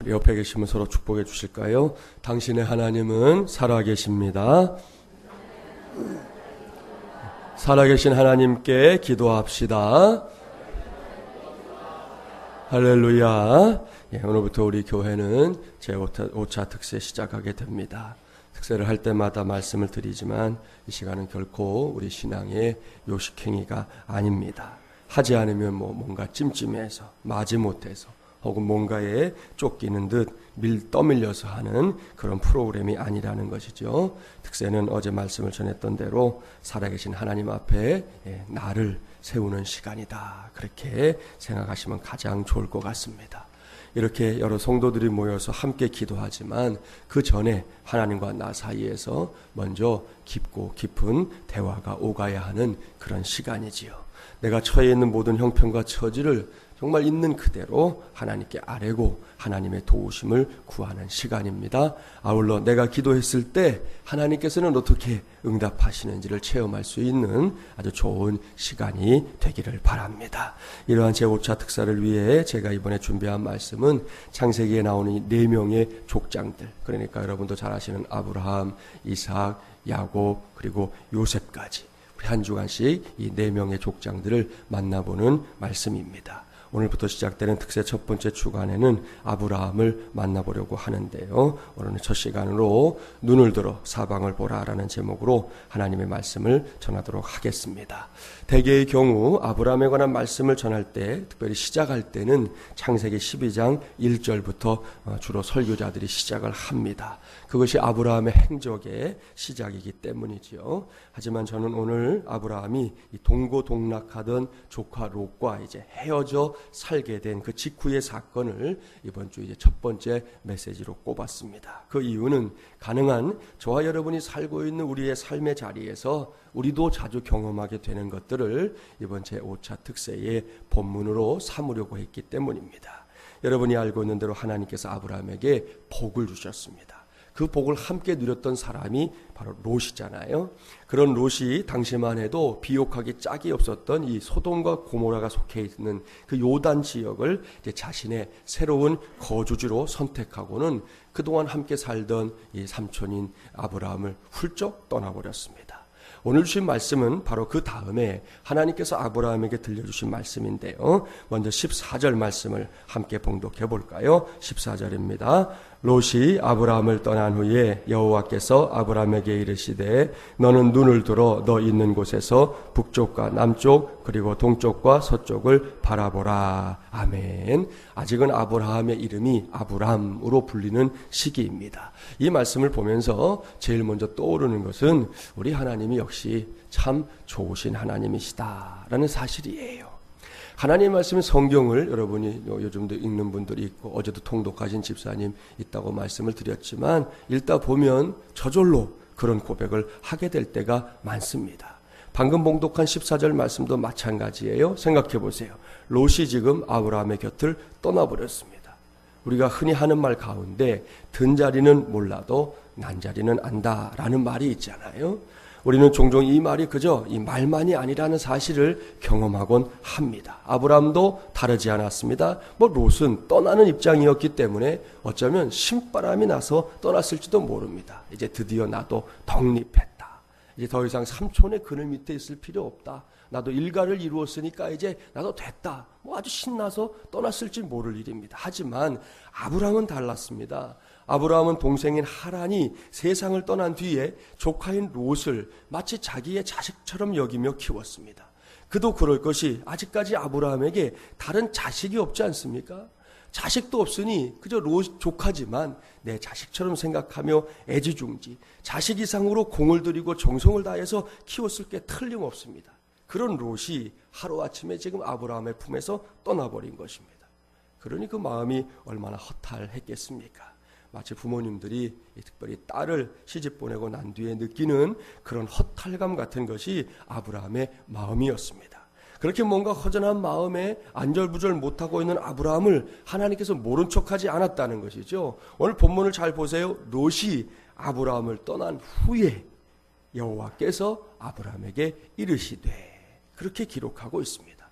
옆에 계시면 서로 축복해 주실까요? 당신의 하나님은 살아계십니다. 살아계신 하나님께 기도합시다. 할렐루야. 오늘부터 우리 교회는 제5차 특세 시작하게 됩니다. 특세를 할 때마다 말씀을 드리지만 이 시간은 결코 우리 신앙의 요식행위가 아닙니다. 하지 않으면 뭔가 찜찜해서 마지못해서 혹은 뭔가에 쫓기는 듯 떠밀려서 하는 그런 프로그램이 아니라는 것이죠. 특세는 어제 말씀을 전했던 대로 살아계신 하나님 앞에 나를 세우는 시간이다. 그렇게 생각하시면 가장 좋을 것 같습니다. 이렇게 여러 성도들이 모여서 함께 기도하지만 그 전에 하나님과 나 사이에서 먼저 깊고 깊은 대화가 오가야 하는 그런 시간이지요. 내가 처해 있는 모든 형편과 처지를 정말 있는 그대로 하나님께 아뢰고 하나님의 도우심을 구하는 시간입니다. 아울러 내가 기도했을 때 하나님께서는 어떻게 응답하시는지를 체험할 수 있는 아주 좋은 시간이 되기를 바랍니다. 이러한 제5차 특사를 위해 제가 이번에 준비한 말씀은 창세기에 나오는 이 4명의 족장들, 그러니까 여러분도 잘 아시는 아브라함, 이삭, 야곱 그리고 요셉까지 한 주간씩 이 4명의 족장들을 만나보는 말씀입니다. 오늘부터 시작되는 특세 첫 번째 주간에는 아브라함을 만나보려고 하는데요. 오늘은 첫 시간으로 눈을 들어 사방을 보라라는 제목으로 하나님의 말씀을 전하도록 하겠습니다. 대개의 경우 아브라함에 관한 말씀을 전할 때, 특별히 시작할 때는 창세기 12장 1절부터 주로 설교자들이 시작을 합니다. 그것이 아브라함의 행적의 시작이기 때문이지요. 하지만 저는 오늘 아브라함이 동고동락하던 조카 롯과 이제 헤어져 살게 된 그 직후의 사건을 이번 주 이제 첫 번째 메시지로 꼽았습니다. 그 이유는 가능한 저와 여러분이 살고 있는 우리의 삶의 자리에서 우리도 자주 경험하게 되는 것들을 이번 제5차 특세의 본문으로 삼으려고 했기 때문입니다. 여러분이 알고 있는 대로 하나님께서 아브라함에게 복을 주셨습니다. 그 복을 함께 누렸던 사람이 바로 롯이잖아요. 그런 롯이 당시만 해도 비옥하기 짝이 없었던 이 소돔과 고모라가 속해 있는 그 요단 지역을 이제 자신의 새로운 거주지로 선택하고는 그동안 함께 살던 이 삼촌인 아브라함을 훌쩍 떠나버렸습니다. 오늘 주신 말씀은 바로 그 다음에 하나님께서 아브라함에게 들려주신 말씀인데요. 먼저 14절 말씀을 함께 봉독해 볼까요? 14절입니다. 롯이 아브라함을 떠난 후에 여호와께서 아브라함에게 이르시되 너는 눈을 들어 너 있는 곳에서 북쪽과 남쪽 그리고 동쪽과 서쪽을 바라보라. 아멘. 아직은 아브라함의 이름이 아브람으로 불리는 시기입니다. 이 말씀을 보면서 제일 먼저 떠오르는 것은 우리 하나님이 역시 참 좋으신 하나님이시다라는 사실이에요. 하나님의 말씀은 성경을 여러분이 요즘도 읽는 분들이 있고 어제도 통독하신 집사님 있다고 말씀을 드렸지만 읽다 보면 저절로 그런 고백을 하게 될 때가 많습니다. 방금 봉독한 14절 말씀도 마찬가지예요. 생각해 보세요. 롯이 지금 아브라함의 곁을 떠나버렸습니다. 우리가 흔히 하는 말 가운데 든 자리는 몰라도 난 자리는 안다라는 말이 있잖아요. 우리는 종종 이 말이 그저 이 말만이 아니라는 사실을 경험하곤 합니다. 아브라함도 다르지 않았습니다. 롯은 떠나는 입장이었기 때문에 어쩌면 신바람이 나서 떠났을지도 모릅니다. 이제 드디어 나도 독립했다. 이제 더 이상 삼촌의 그늘 밑에 있을 필요 없다. 나도 일가를 이루었으니까 이제 나도 됐다. 아주 신나서 떠났을지 모를 일입니다. 하지만 아브라함은 달랐습니다. 아브라함은 동생인 하란이 세상을 떠난 뒤에 조카인 롯을 마치 자기의 자식처럼 여기며 키웠습니다. 그도 그럴 것이 아직까지 아브라함에게 다른 자식이 없지 않습니까? 자식도 없으니 그저 롯 조카지만 내 자식처럼 생각하며 애지중지 자식 이상으로 공을 들이고 정성을 다해서 키웠을 게 틀림없습니다. 그런 롯이 하루아침에 지금 아브라함의 품에서 떠나버린 것입니다. 그러니 그 마음이 얼마나 허탈했겠습니까? 마치 부모님들이 특별히 딸을 시집 보내고 난 뒤에 느끼는 그런 허탈감 같은 것이 아브라함의 마음이었습니다. 그렇게 뭔가 허전한 마음에 안절부절 못하고 있는 아브라함을 하나님께서 모른 척하지 않았다는 것이죠. 오늘 본문을 잘 보세요. 롯이 아브라함을 떠난 후에 여호와께서 아브라함에게 이르시되 그렇게 기록하고 있습니다.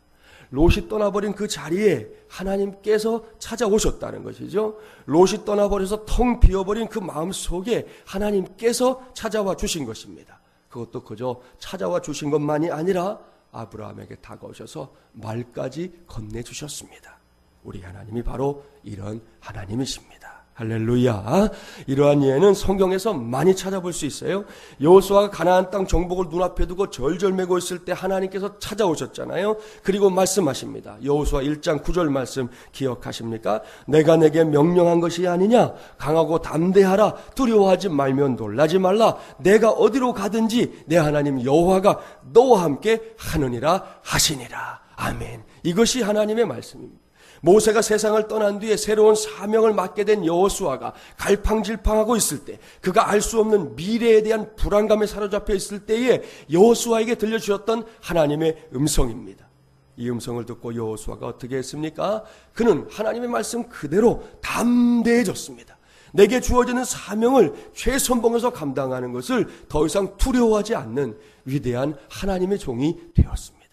롯이 떠나버린 그 자리에 하나님께서 찾아오셨다는 것이죠. 롯이 떠나버려서 텅 비어버린 그 마음 속에 하나님께서 찾아와 주신 것입니다. 그것도 그저 찾아와 주신 것만이 아니라 아브라함에게 다가오셔서 말까지 건네주셨습니다. 우리 하나님이 바로 이런 하나님이십니다. 할렐루야. 이러한 예는 성경에서 많이 찾아볼 수 있어요. 여호수아가 가나안 땅 정복을 눈앞에 두고 절절매고 있을 때 하나님께서 찾아오셨잖아요. 그리고 말씀하십니다. 여호수아 1장 9절 말씀 기억하십니까? 내가 내게 명령한 것이 아니냐? 강하고 담대하라. 두려워하지 말면 놀라지 말라. 내가 어디로 가든지 내 하나님 여호와가 너와 함께 하느니라 하시니라. 아멘. 이것이 하나님의 말씀입니다. 모세가 세상을 떠난 뒤에 새로운 사명을 맡게 된 여호수아가 갈팡질팡하고 있을 때, 그가 알 수 없는 미래에 대한 불안감에 사로잡혀 있을 때에 여호수아에게 들려주셨던 하나님의 음성입니다. 이 음성을 듣고 여호수아가 어떻게 했습니까? 그는 하나님의 말씀 그대로 담대해졌습니다. 내게 주어지는 사명을 최선봉에서 감당하는 것을 더 이상 두려워하지 않는 위대한 하나님의 종이 되었습니다.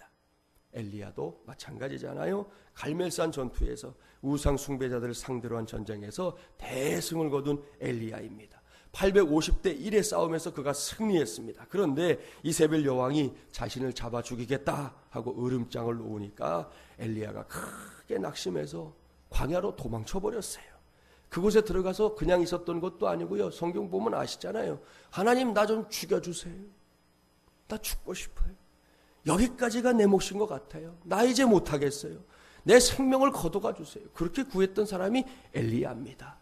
엘리야도 마찬가지잖아요. 갈멜산 전투에서 우상 숭배자들을 상대로 한 전쟁에서 대승을 거둔 엘리야입니다. 850대 1의 싸움에서 그가 승리했습니다. 그런데 이세벨 여왕이 자신을 잡아 죽이겠다 하고 으름장을 놓으니까 엘리야가 크게 낙심해서 광야로 도망쳐버렸어요. 그곳에 들어가서 그냥 있었던 것도 아니고요. 성경 보면 아시잖아요. 하나님 나 좀 죽여주세요. 나 죽고 싶어요. 여기까지가 내 몫인 것 같아요. 나 이제 못하겠어요. 내 생명을 거둬가 주세요. 그렇게 구했던 사람이 엘리야입니다.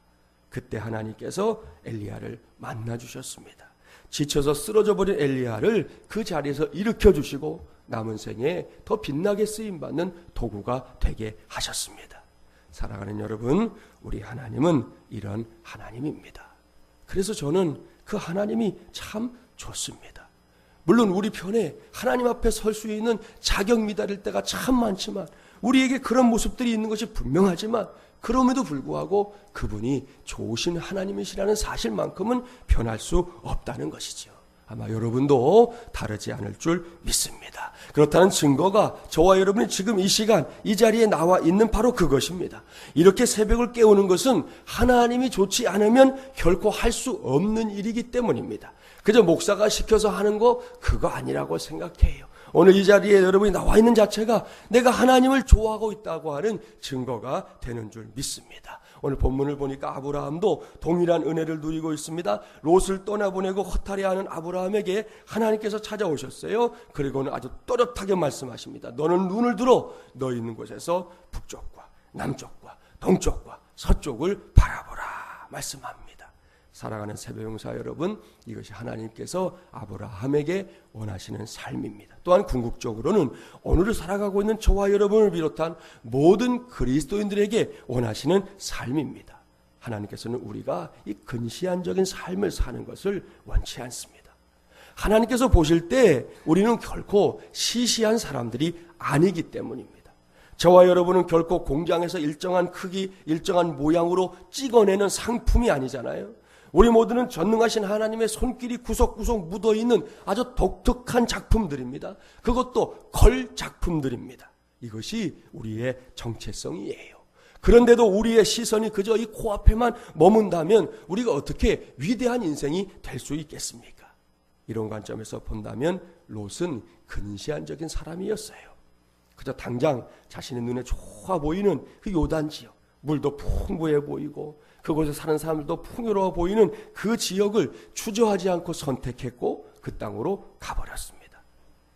그때 하나님께서 엘리야를 만나주셨습니다. 지쳐서 쓰러져 버린 엘리야를 그 자리에서 일으켜 주시고 남은 생에 더 빛나게 쓰임받는 도구가 되게 하셨습니다. 사랑하는 여러분, 우리 하나님은 이런 하나님입니다. 그래서 저는 그 하나님이 참 좋습니다. 물론 우리 편에 하나님 앞에 설 수 있는 자격 미달일 때가 참 많지만, 우리에게 그런 모습들이 있는 것이 분명하지만, 그럼에도 불구하고 그분이 좋으신 하나님이시라는 사실만큼은 변할 수 없다는 것이죠. 아마 여러분도 다르지 않을 줄 믿습니다. 그렇다는 증거가 저와 여러분이 지금 이 시간 이 자리에 나와 있는 바로 그것입니다. 이렇게 새벽을 깨우는 것은 하나님이 좋지 않으면 결코 할 수 없는 일이기 때문입니다. 그저 목사가 시켜서 하는 거 그거 아니라고 생각해요. 오늘 이 자리에 여러분이 나와 있는 자체가 내가 하나님을 좋아하고 있다고 하는 증거가 되는 줄 믿습니다. 오늘 본문을 보니까 아브라함도 동일한 은혜를 누리고 있습니다. 롯을 떠나보내고 허탈해하는 아브라함에게 하나님께서 찾아오셨어요. 그리고는 아주 또렷하게 말씀하십니다. 너는 눈을 들어 너 있는 곳에서 북쪽과 남쪽과 동쪽과 서쪽을 바라보라 말씀합니다. 사랑하는 새벽용사 여러분, 이것이 하나님께서 아브라함에게 원하시는 삶입니다. 또한 궁극적으로는 오늘을 살아가고 있는 저와 여러분을 비롯한 모든 그리스도인들에게 원하시는 삶입니다. 하나님께서는 우리가 이 근시안적인 삶을 사는 것을 원치 않습니다. 하나님께서 보실 때 우리는 결코 시시한 사람들이 아니기 때문입니다. 저와 여러분은 결코 공장에서 일정한 크기, 일정한 모양으로 찍어내는 상품이 아니잖아요. 우리 모두는 전능하신 하나님의 손길이 구석구석 묻어있는 아주 독특한 작품들입니다. 그것도 걸 작품들입니다. 이것이 우리의 정체성이에요. 그런데도 우리의 시선이 그저 이 코앞에만 머문다면 우리가 어떻게 위대한 인생이 될 수 있겠습니까? 이런 관점에서 본다면 롯은 근시안적인 사람이었어요. 그저 당장 자신의 눈에 좋아 보이는 그 요단 지역, 물도 풍부해 보이고 그곳에 사는 사람들도 풍요로워 보이는 그 지역을 추저하지 않고 선택했고 그 땅으로 가버렸습니다.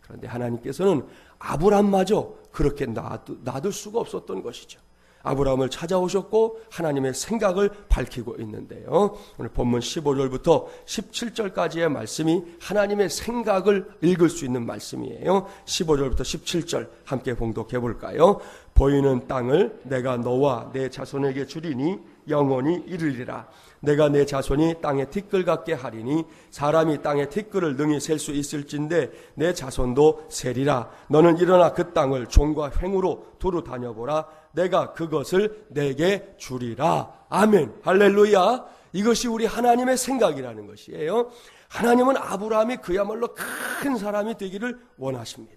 그런데 하나님께서는 아브람마저 그렇게 놔둘 수가 없었던 것이죠. 아브라함을 찾아오셨고 하나님의 생각을 밝히고 있는데요. 오늘 본문 15절부터 17절까지의 말씀이 하나님의 생각을 읽을 수 있는 말씀이에요. 15절부터 17절 함께 봉독해 볼까요? 보이는 땅을 내가 너와 내 자손에게 주리니 영원히 이르리라. 내가 내 자손이 땅에 티끌 같게 하리니 사람이 땅에 티끌을 능히 셀 수 있을진데 내 자손도 세리라. 너는 일어나 그 땅을 종과 횡으로 두루 다녀보라. 내가 그것을 내게 주리라. 아멘. 할렐루야. 이것이 우리 하나님의 생각이라는 것이에요. 하나님은 아브라함이 그야말로 큰 사람이 되기를 원하십니다.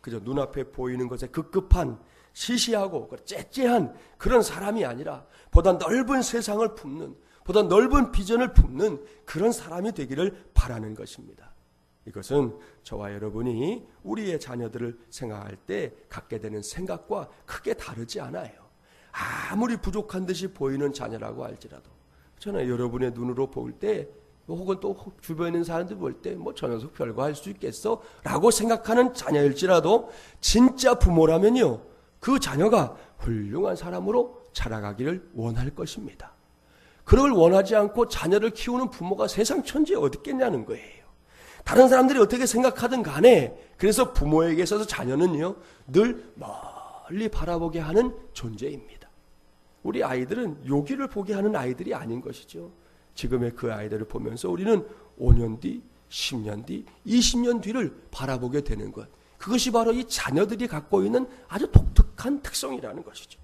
그저 눈앞에 보이는 것에 급급한 시시하고 째째한 그런 사람이 아니라 보다 넓은 세상을 품는, 보다 넓은 비전을 품는 그런 사람이 되기를 바라는 것입니다. 이것은 저와 여러분이 우리의 자녀들을 생각할 때 갖게 되는 생각과 크게 다르지 않아요. 아무리 부족한 듯이 보이는 자녀라고 할지라도 저는 여러분의 눈으로 볼 때 혹은 또 주변에 있는 사람들 볼 때 뭐 저 녀석 별거 할 수 있겠어? 라고 생각하는 자녀일지라도 진짜 부모라면요, 그 자녀가 훌륭한 사람으로 자라가기를 원할 것입니다. 그걸 원하지 않고 자녀를 키우는 부모가 세상 천지에 어디 있겠냐는 거예요. 다른 사람들이 어떻게 생각하든 간에 그래서 부모에게 있어서 자녀는요 늘 멀리 바라보게 하는 존재입니다. 우리 아이들은 여기를 보게 하는 아이들이 아닌 것이죠. 지금의 그 아이들을 보면서 우리는 5년 뒤, 10년 뒤, 20년 뒤를 바라보게 되는 것, 그것이 바로 이 자녀들이 갖고 있는 아주 독특한 특성이라는 것이죠.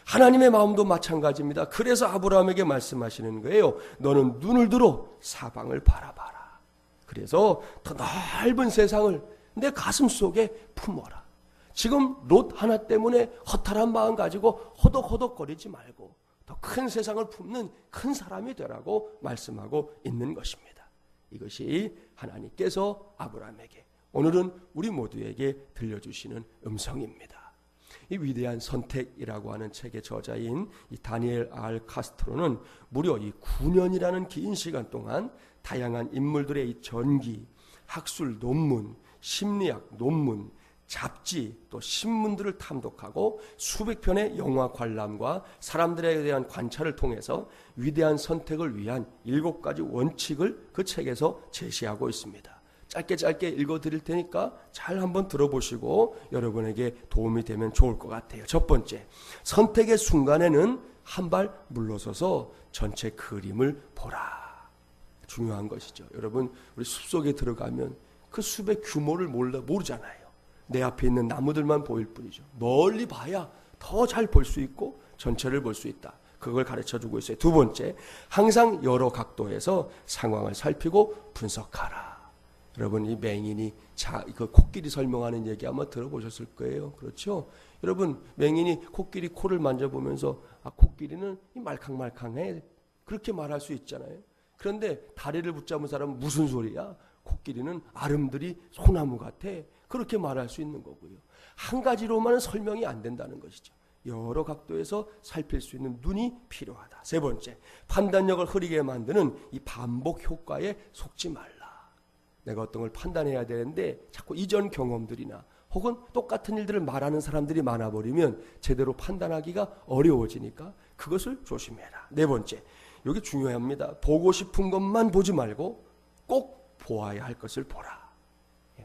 하나님의 마음도 마찬가지입니다. 그래서 아브라함에게 말씀하시는 거예요. 너는 눈을 들어 사방을 바라봐라. 그래서 더 넓은 세상을 내 가슴 속에 품어라. 지금 롯 하나 때문에 허탈한 마음 가지고 허덕허덕거리지 말고 더 큰 세상을 품는 큰 사람이 되라고 말씀하고 있는 것입니다. 이것이 하나님께서 아브라함에게, 오늘은 우리 모두에게 들려주시는 음성입니다. 이 위대한 선택이라고 하는 책의 저자인 이 다니엘 R. 카스트로는 무려 이 9년이라는 긴 시간 동안 다양한 인물들의 이 전기, 학술 논문, 심리학 논문, 잡지, 또 신문들을 탐독하고 수백 편의 영화 관람과 사람들에 대한 관찰을 통해서 위대한 선택을 위한 7가지 원칙을 그 책에서 제시하고 있습니다. 짧게 읽어드릴 테니까 잘 한번 들어보시고 여러분에게 도움이 되면 좋을 것 같아요. 첫 번째, 선택의 순간에는 한 발 물러서서 전체 그림을 보라. 중요한 것이죠. 여러분, 우리 숲속에 들어가면 그 숲의 규모를 모르잖아요. 내 앞에 있는 나무들만 보일 뿐이죠. 멀리 봐야 더 잘 볼 수 있고 전체를 볼 수 있다. 그걸 가르쳐주고 있어요. 두 번째, 항상 여러 각도에서 상황을 살피고 분석하라. 여러분, 이 맹인이 그 코끼리 설명하는 얘기 아마 들어보셨을 거예요. 그렇죠? 여러분, 맹인이 코끼리 코를 만져보면서 코끼리는 말캉말캉해, 그렇게 말할 수 있잖아요. 그런데 다리를 붙잡은 사람은 무슨 소리야? 코끼리는 아름드리 소나무 같아, 그렇게 말할 수 있는 거고요. 한 가지로만은 설명이 안 된다는 것이죠. 여러 각도에서 살필 수 있는 눈이 필요하다. 세 번째, 판단력을 흐리게 만드는 이 반복 효과에 속지 말라. 내가 어떤 걸 판단해야 되는데 자꾸 이전 경험들이나 혹은 똑같은 일들을 말하는 사람들이 많아버리면 제대로 판단하기가 어려워지니까 그것을 조심해라. 네 번째, 여기 중요합니다. 보고 싶은 것만 보지 말고 꼭 보아야 할 것을 보라.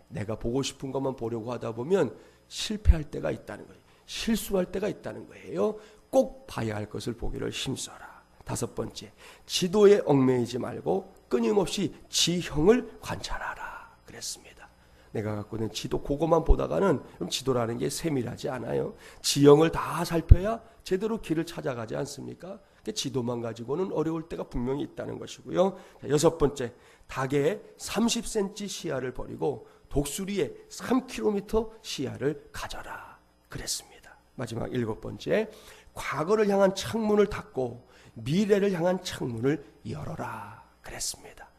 내가 보고 싶은 것만 보려고 하다 보면 실패할 때가 있다는 거예요. 실수할 때가 있다는 거예요. 꼭 봐야 할 것을 보기를 힘써라. 다섯 번째, 지도에 얽매이지 말고 끊임없이 지형을 관찰하라. 그랬습니다. 내가 갖고 있는 지도 그것만 보다가는 지도라는 게 세밀하지 않아요. 지형을 다 살펴야 제대로 길을 찾아가지 않습니까? 지도만 가지고는 어려울 때가 분명히 있다는 것이고요. 여섯 번째, 닭의 30cm 시야를 버리고 독수리의 3km 시야를 가져라. 그랬습니다. 마지막 일곱 번째, 과거를 향한 창문을 닫고 미래를 향한 창문을 열어라. 그랬습니다.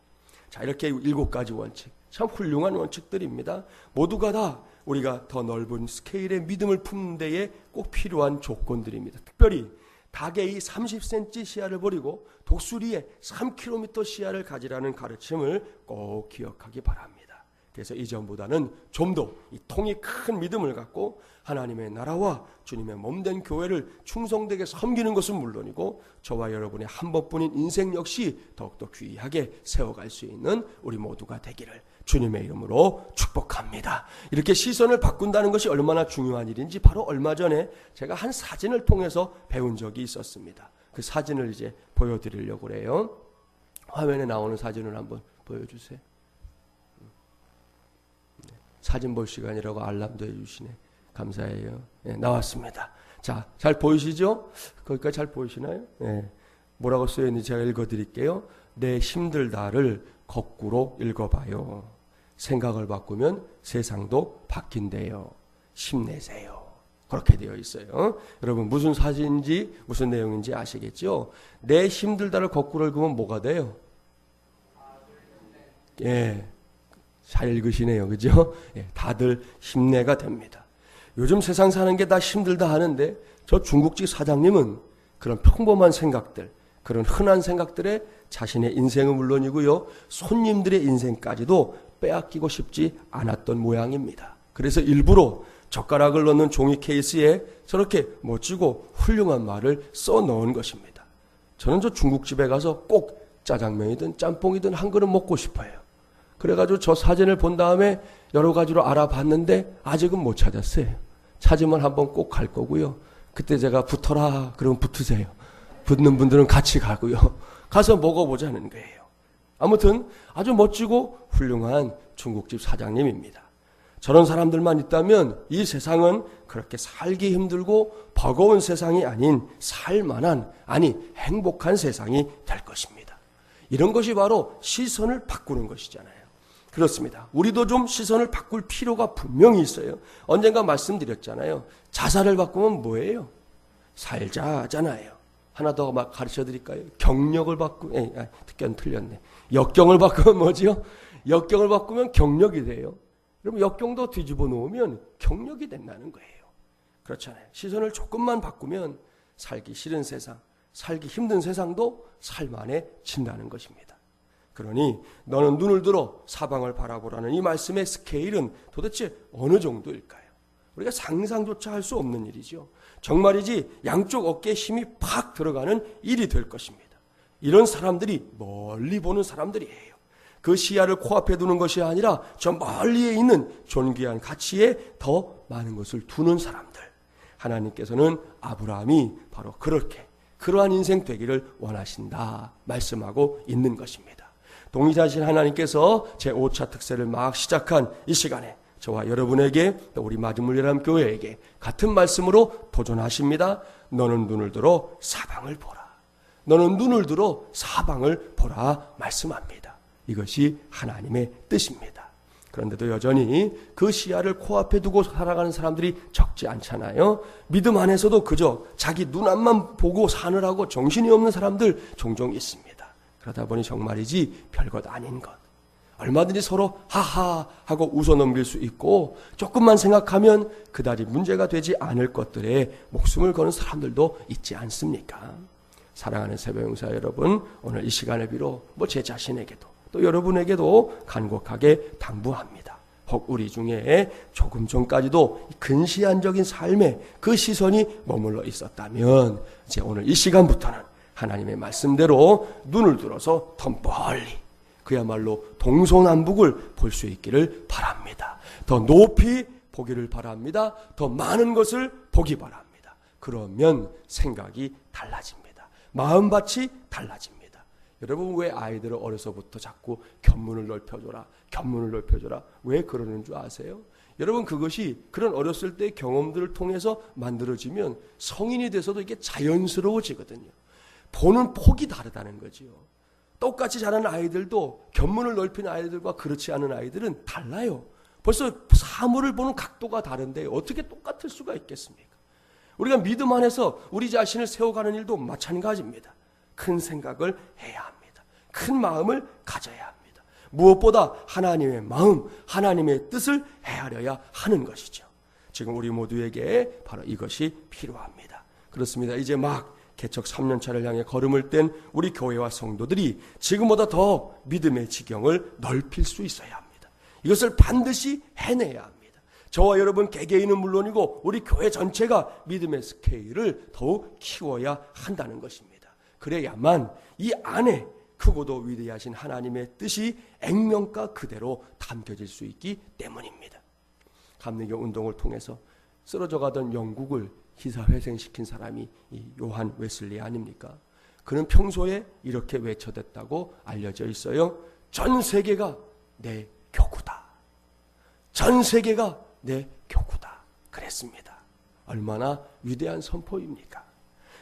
자, 이렇게 7가지 원칙, 참 훌륭한 원칙들입니다. 모두가 다 우리가 더 넓은 스케일의 믿음을 품는 데에 꼭 필요한 조건들입니다. 특별히 닭의 이 30cm 시야를 버리고 독수리의 3km 시야를 가지라는 가르침을 꼭 기억하기 바랍니다. 그래서 이전보다는 좀 더 이 통이 큰 믿음을 갖고 하나님의 나라와 주님의 몸된 교회를 충성되게 섬기는 것은 물론이고 저와 여러분의 한 번뿐인 인생 역시 더욱더 귀하게 세워갈 수 있는 우리 모두가 되기를 주님의 이름으로 축복합니다. 이렇게 시선을 바꾼다는 것이 얼마나 중요한 일인지 바로 얼마 전에 제가 한 사진을 통해서 배운 적이 있었습니다. 그 사진을 이제 보여드리려고 그래요. 화면에 나오는 사진을 한번 보여주세요. 사진 볼 시간이라고 알람도 해주시네. 감사해요. 네, 나왔습니다. 자, 잘 보이시죠? 거기까지 잘 보이시나요? 네. 뭐라고 써있는지 제가 읽어드릴게요. 내 힘들다를 거꾸로 읽어봐요. 생각을 바꾸면 세상도 바뀐대요. 힘내세요. 그렇게 되어 있어요. 여러분 무슨 사진인지 무슨 내용인지 아시겠죠? 내 힘들다를 거꾸로 읽으면 뭐가 돼요? 예, 잘 읽으시네요. 그죠? 예, 다들 힘내가 됩니다. 요즘 세상 사는 게 다 힘들다 하는데 저 중국집 사장님은 그런 평범한 생각들, 그런 흔한 생각들에 자신의 인생은 물론이고요, 손님들의 인생까지도 빼앗기고 싶지 않았던 모양입니다. 그래서 일부러 젓가락을 넣는 종이 케이스에 저렇게 멋지고 훌륭한 말을 써 넣은 것입니다. 저는 저 중국집에 가서 꼭 짜장면이든 짬뽕이든 한 그릇 먹고 싶어요. 그래가지고 저 사진을 본 다음에 여러 가지로 알아봤는데 아직은 못 찾았어요. 찾으면 한번 꼭 갈 거고요. 그때 제가 붙어라 그러면 붙으세요. 붙는 분들은 같이 가고요. 가서 먹어보자는 거예요. 아무튼 아주 멋지고 훌륭한 중국집 사장님입니다. 저런 사람들만 있다면 이 세상은 그렇게 살기 힘들고 버거운 세상이 아닌 살만한, 아니 행복한 세상이 될 것입니다. 이런 것이 바로 시선을 바꾸는 것이잖아요. 그렇습니다. 우리도 좀 시선을 바꿀 필요가 분명히 있어요. 언젠가 말씀드렸잖아요. 자살을 바꾸면 뭐예요? 살자잖아요. 하나 더 막 가르쳐 드릴까요? 경력을 특견 틀렸네. 역경을 바꾸면 뭐지요? 역경을 바꾸면 경력이 돼요. 그럼 역경도 뒤집어 놓으면 경력이 된다는 거예요. 그렇잖아요. 시선을 조금만 바꾸면 살기 싫은 세상, 살기 힘든 세상도 살만해진다는 것입니다. 그러니 너는 눈을 들어 사방을 바라보라는 이 말씀의 스케일은 도대체 어느 정도일까요? 우리가 상상조차 할 수 없는 일이죠. 정말이지 양쪽 어깨에 힘이 팍 들어가는 일이 될 것입니다. 이런 사람들이 멀리 보는 사람들이에요. 그 시야를 코앞에 두는 것이 아니라 저 멀리에 있는 존귀한 가치에 더 많은 것을 두는 사람들. 하나님께서는 아브라함이 바로 그러한 인생 되기를 원하신다 말씀하고 있는 것입니다. 동의자신 하나님께서 제5차 특세를 막 시작한 이 시간에 저와 여러분에게 또 우리 마지물리람 교회에게 같은 말씀으로 도전하십니다. 너는 눈을 들어 사방을 보라. 너는 눈을 들어 사방을 보라 말씀합니다. 이것이 하나님의 뜻입니다. 그런데도 여전히 그 시야를 코앞에 두고 살아가는 사람들이 적지 않잖아요. 믿음 안에서도 그저 자기 눈앞만 보고 사느라고 정신이 없는 사람들 종종 있습니다. 그러다 보니 정말이지 별것 아닌 것. 얼마든지 서로 하하 하고 웃어넘길 수 있고 조금만 생각하면 그다지 문제가 되지 않을 것들에 목숨을 거는 사람들도 있지 않습니까? 사랑하는 새벽용사 여러분, 오늘 이 시간을 빌어 제 자신에게도 또 여러분에게도 간곡하게 당부합니다. 혹 우리 중에 조금 전까지도 근시안적인 삶에 그 시선이 머물러 있었다면 이제 오늘 이 시간부터는 하나님의 말씀대로 눈을 들어서 더 멀리 그야말로 동서남북을 볼 수 있기를 바랍니다. 더 높이 보기를 바랍니다. 더 많은 것을 보기 바랍니다. 그러면 생각이 달라집니다. 마음밭이 달라집니다. 여러분 왜 아이들을 어려서부터 자꾸 견문을 넓혀줘라, 견문을 넓혀줘라 왜 그러는 줄 아세요? 여러분 그것이 그런 어렸을 때의 경험들을 통해서 만들어지면 성인이 돼서도 이게 자연스러워지거든요. 보는 폭이 다르다는 거지요. 똑같이 자라는 아이들도 견문을 넓힌 아이들과 그렇지 않은 아이들은 달라요. 벌써 사물을 보는 각도가 다른데 어떻게 똑같을 수가 있겠습니까? 우리가 믿음 안에서 우리 자신을 세워가는 일도 마찬가지입니다. 큰 생각을 해야 합니다. 큰 마음을 가져야 합니다. 무엇보다 하나님의 마음, 하나님의 뜻을 헤아려야 하는 것이죠. 지금 우리 모두에게 바로 이것이 필요합니다. 그렇습니다. 이제 막 개척 3년차를 향해 걸음을 뗀 우리 교회와 성도들이 지금보다 더 믿음의 지경을 넓힐 수 있어야 합니다. 이것을 반드시 해내야 합니다. 저와 여러분 개개인은 물론이고 우리 교회 전체가 믿음의 스케일을 더욱 키워야 한다는 것입니다. 그래야만 이 안에 크고도 위대하신 하나님의 뜻이 액면가 그대로 담겨질 수 있기 때문입니다. 감리교 운동을 통해서 쓰러져 가던 영국을 기사회생시킨 사람이 이 요한 웨슬리 아닙니까? 그는 평소에 이렇게 외쳐댔다고 알려져 있어요. 전 세계가 내 교구다. 전 세계가 내 교구다. 그랬습니다. 얼마나 위대한 선포입니까?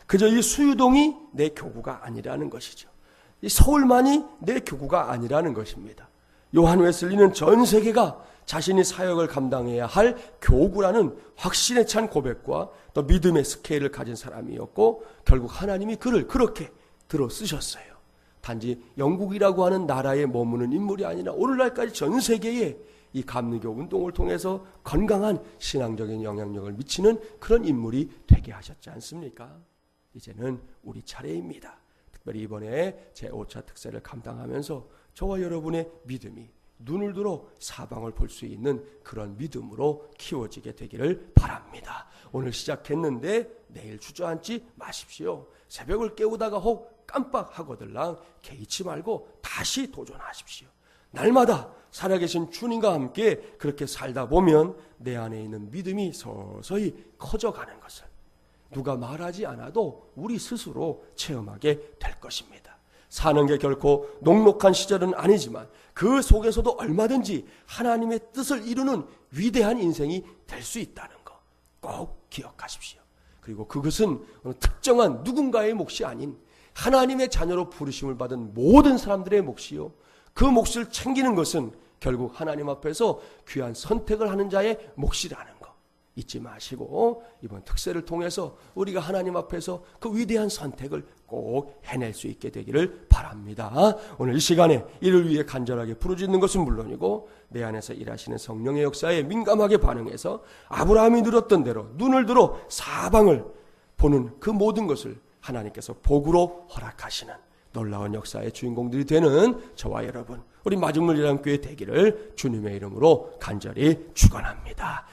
그저 이 수유동이 내 교구가 아니라는 것이죠. 이 서울만이 내 교구가 아니라는 것입니다. 요한 웨슬리는 전 세계가 자신이 사역을 감당해야 할 교구라는 확신에 찬 고백과 또 믿음의 스케일을 가진 사람이었고 결국 하나님이 그를 그렇게 들어 쓰셨어요. 단지 영국이라고 하는 나라에 머무는 인물이 아니라 오늘날까지 전 세계에 이 감리교 운동을 통해서 건강한 신앙적인 영향력을 미치는 그런 인물이 되게 하셨지 않습니까? 이제는 우리 차례입니다. 특별히 이번에 제5차 특세를 감당하면서 저와 여러분의 믿음이 눈을 들어 사방을 볼 수 있는 그런 믿음으로 키워지게 되기를 바랍니다. 오늘 시작했는데 내일 주저앉지 마십시오. 새벽을 깨우다가 혹 깜빡하거들랑 개의치 말고 다시 도전하십시오. 날마다 살아계신 주님과 함께 그렇게 살다 보면 내 안에 있는 믿음이 서서히 커져가는 것을 누가 말하지 않아도 우리 스스로 체험하게 될 것입니다. 사는 게 결코 녹록한 시절은 아니지만 그 속에서도 얼마든지 하나님의 뜻을 이루는 위대한 인생이 될 수 있다는 거 꼭 기억하십시오. 그리고 그것은 어느 특정한 누군가의 몫이 아닌 하나님의 자녀로 부르심을 받은 모든 사람들의 몫이요. 그 몫을 챙기는 것은 결국 하나님 앞에서 귀한 선택을 하는 자의 몫이라는 거 잊지 마시고 이번 특세를 통해서 우리가 하나님 앞에서 그 위대한 선택을 꼭 해낼 수 있게 되기를 바랍니다. 오늘 이 시간에 이를 위해 간절하게 부르짖는 것은 물론이고 내 안에서 일하시는 성령의 역사에 민감하게 반응해서 아브라함이 누렸던 대로 눈을 들어 사방을 보는 그 모든 것을 하나님께서 복으로 허락하시는 놀라운 역사의 주인공들이 되는 저와 여러분 우리 마중물 이람교회 되기를 주님의 이름으로 간절히 축원합니다.